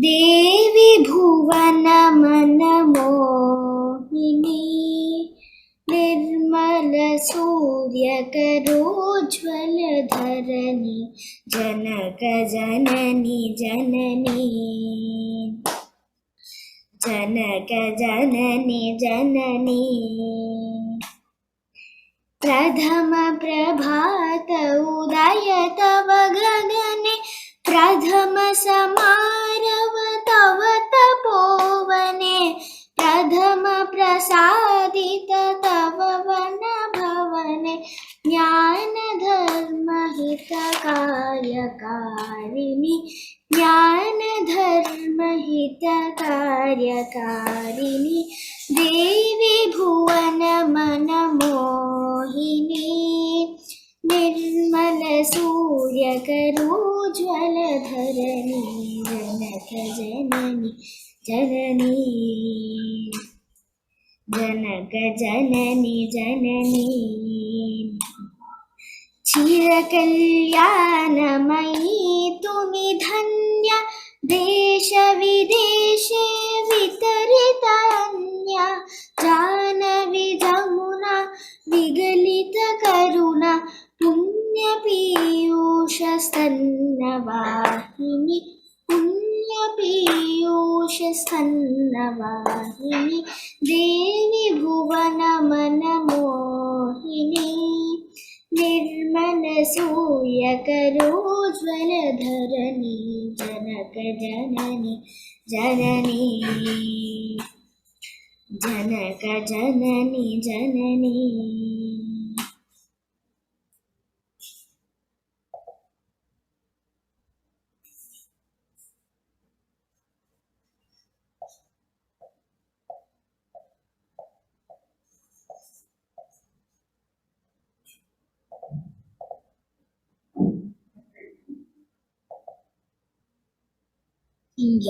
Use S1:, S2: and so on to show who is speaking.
S1: देवी भुवनमनमोहिनी निर्मलसूर्यकरोज्ज्वलधरणी जनकजननी जननी जनकजननी जननी प्रथम प्रभात उदय तव गगने प्रथम समारव तव तपोवने प्रथम प्रसादित तव वन भवने ज्ञान धर्म हितकार्यकारिणि ज्ञान धर्म हितकार्यकारिणि देवी भुवन मनमोहिनी निर्मलसूर्यकरोज्ज्वलधरणी जनकजननी जननी जनकजननी जननी चिरकल्याणमयी तुमि धन्या देशविदेशे वितरितन्या जानवी जमुना विगलितकरुणा पुण्यपीयूषस्तन्नवाहिनी पुण्यपीयूषस्तन्नवाहिनी देवी भुवनमनमोहिनी निर्मलसूर्यकरोज्ज्वलधरणी जनकजननी जननी जनकजननी जननी India.